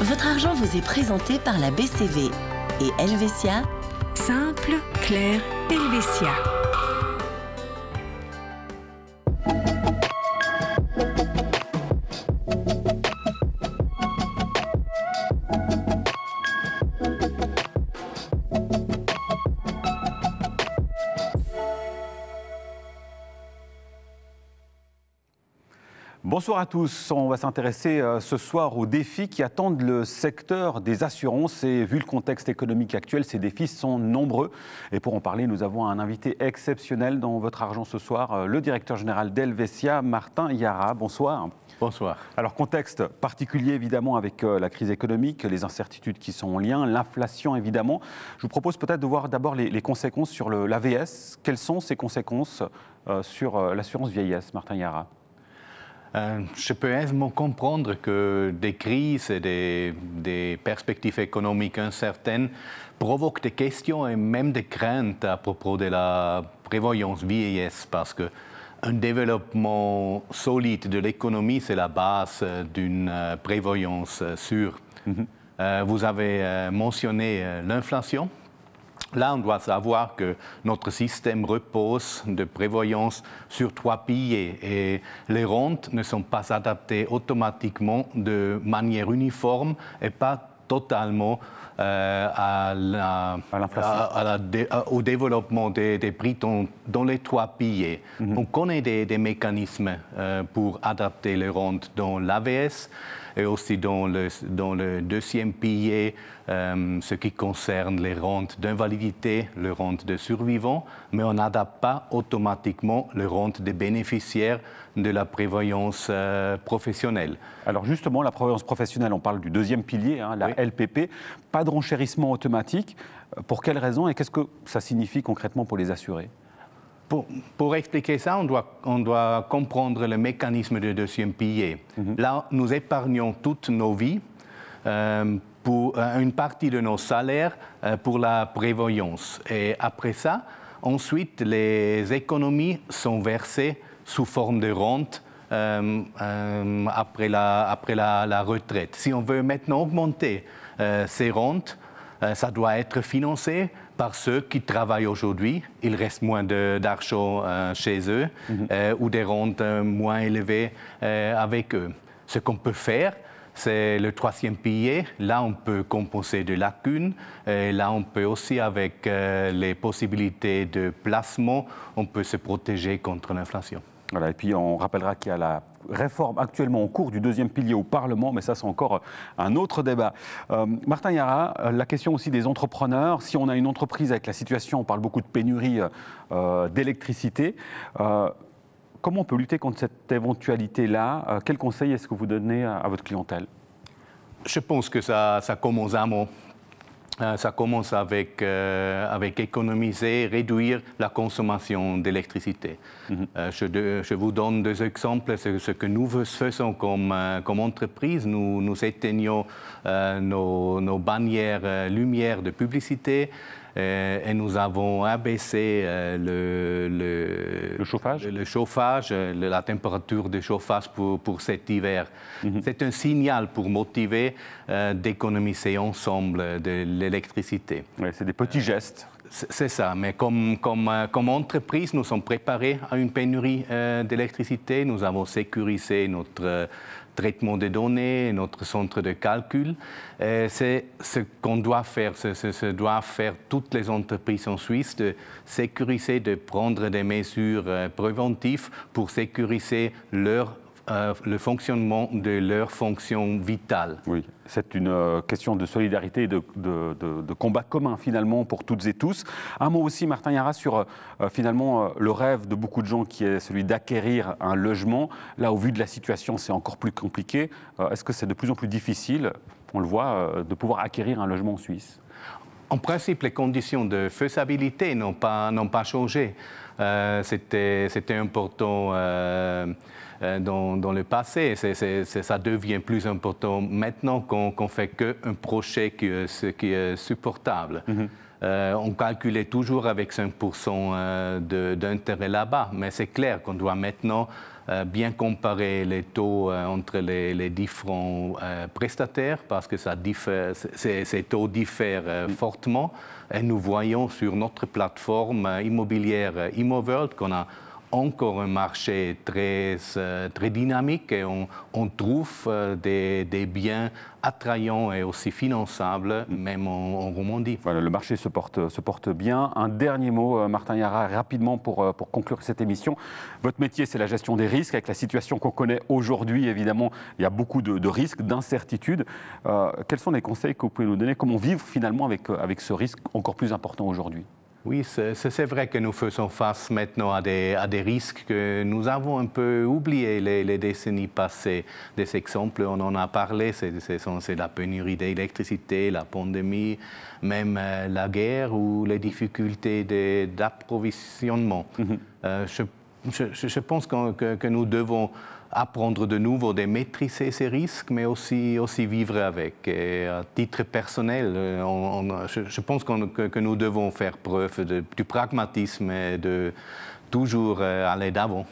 Votre argent vous est présenté par la BCV et Helvetia. Simple, clair, Helvetia. Bonsoir à tous. On va s'intéresser ce soir aux défis qui attendent le secteur des assurances. Et vu le contexte économique actuel, ces défis sont nombreux. Et pour en parler, nous avons un invité exceptionnel dans Votre Argent ce soir, le directeur général d'Helvetia, Martin Yara. Bonsoir. Bonsoar. Alors, contexte particulier évidemment avec la crise économique, les incertitudes qui sont en lien, l'inflation évidemment. Je vous propose peut-être de voir d'abord les conséquences sur l'AVS. Quelles sont ces conséquences sur l'assurance vieillesse, Martin Yara? Je peux aisément comprendre que des crises et des perspectives économiques incertaines provoquent des questions et même des craintes à propos de la prévoyance vieillesse, parce qu'un développement solide de l'économie, c'est la base d'une prévoyance sûre. Vous avez mentionné l'inflation. Là, on doit savoir que notre système repose de prévoyance sur 3 piliers et les rentes ne sont pas adaptées automatiquement de manière uniforme et pas totalement au développement des prix dans les 3 piliers. On connaît des mécanismes pour adapter les rentes dans l'AVS et aussi dans le deuxième pilier, ce qui concerne les rentes d'invalidité, les rentes de survivants, mais on n'adapte pas automatiquement les rentes des bénéficiaires de la prévoyance professionnelle. Alors justement, la prévoyance professionnelle, on parle du deuxième pilier, la LPP, pas de renchérissement automatique. Pour quelles raisons et qu'est-ce que ça signifie concrètement pour les assurés ? Pour expliquer ça, on doit comprendre le mécanisme du deuxième pilier. Là, nous épargnons toutes nos vies pour une partie de nos salaires pour la prévoyance. Et après ça, ensuite, les économies sont versées sous forme de rente après la retraite. Si on veut maintenant augmenter ces rentes, ça doit être financé par ceux qui travaillent aujourd'hui. Il reste moins d'argent chez eux ou des rentes moins élevées avec eux. Ce qu'on peut faire, c'est le troisième pilier. Là, on peut compenser des lacunes. Là, on peut aussi, avec les possibilités de placement, on peut se protéger contre l'inflation. Voilà, et puis on rappellera qu'il y a la réforme actuellement en cours du deuxième pilier au Parlement, mais ça c'est encore un autre débat. Martin Yara, la question aussi des entrepreneurs. Si on a une entreprise avec la situation, on parle beaucoup de pénurie d'électricité, comment on peut lutter contre cette éventualité-là? Quels conseils est-ce que vous donnez à votre clientèle? Je pense que ça commence amont. Ça commence avec économiser, réduire la consommation d'électricité. Je vous donne 2 exemples. Ce que nous faisons comme entreprise, nous éteignons nos bannières lumière de publicité et nous avons abaissé le chauffage, la température de chauffage pour cet hiver. C'est un signal pour motiver d'économiser ensemble de l'électricité. Ouais, c'est des petits gestes. C'est ça, mais comme entreprise, nous sommes préparés à une pénurie d'électricité. Nous avons sécurisé notre traitement des données, notre centre de calcul. C'est ce qu'on doit faire, ce doivent faire toutes les entreprises en Suisse, de sécuriser, de prendre des mesures préventives pour sécuriser le fonctionnement de leur fonction vitale. Oui, c'est une question de solidarité et de combat commun finalement pour toutes et tous. Un mot aussi, Martin Yara, sur finalement le rêve de beaucoup de gens qui est celui d'acquérir un logement. Là, au vu de la situation, c'est encore plus compliqué. Est-ce que c'est de plus en plus difficile, on le voit, de pouvoir acquérir un logement en Suisse? En principe, les conditions de faisabilité n'ont pas changé. C'était important dans le passé. Ça devient plus important maintenant qu'on fait qu'un projet qui est supportable. On calculait toujours avec 5% d'intérêt là-bas, mais c'est clair qu'on doit maintenant bien comparer les taux entre les différents prestataires parce que ces taux diffèrent fortement. Et nous voyons sur notre plateforme immobilière ImmoWorld qu'on a encore un marché très dynamique et on trouve des biens attrayants et aussi finançables, même en Romandie. Voilà, le marché se porte bien. Un dernier mot, Martin Yara, rapidement pour conclure cette émission. Votre métier, c'est la gestion des risques. Avec la situation qu'on connaît aujourd'hui, évidemment, il y a beaucoup de risques, d'incertitudes. Quels sont les conseils que vous pouvez nous donner? Comment vivre finalement avec ce risque encore plus important aujourd'hui? Oui, c'est vrai que nous faisons face maintenant à des risques que nous avons un peu oubliés les décennies passées. Des exemples, on en a parlé, c'est la pénurie d'électricité, la pandémie, même la guerre ou les difficultés d'approvisionnement. Je pense que nous devons apprendre de nouveau à maîtriser ces risques, mais aussi vivre avec. Et à titre personnel, je pense que nous devons faire preuve du pragmatisme et de toujours aller d'avant.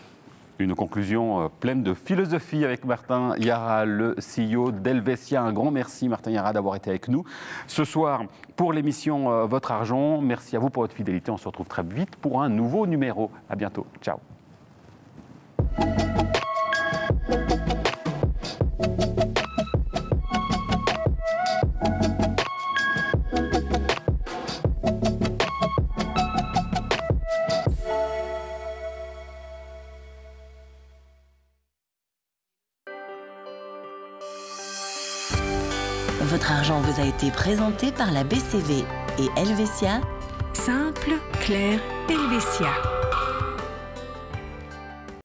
Une conclusion pleine de philosophie avec Martin Yara, le CEO d'Helvetia. Un grand merci, Martin Yara, d'avoir été avec nous ce soir pour l'émission Votre Argent. Merci à vous pour votre fidélité. On se retrouve très vite pour un nouveau numéro. À bientôt. Ciao. Votre argent vous a été présenté par la BCV et Helvetia. Simple, clair, Helvetia.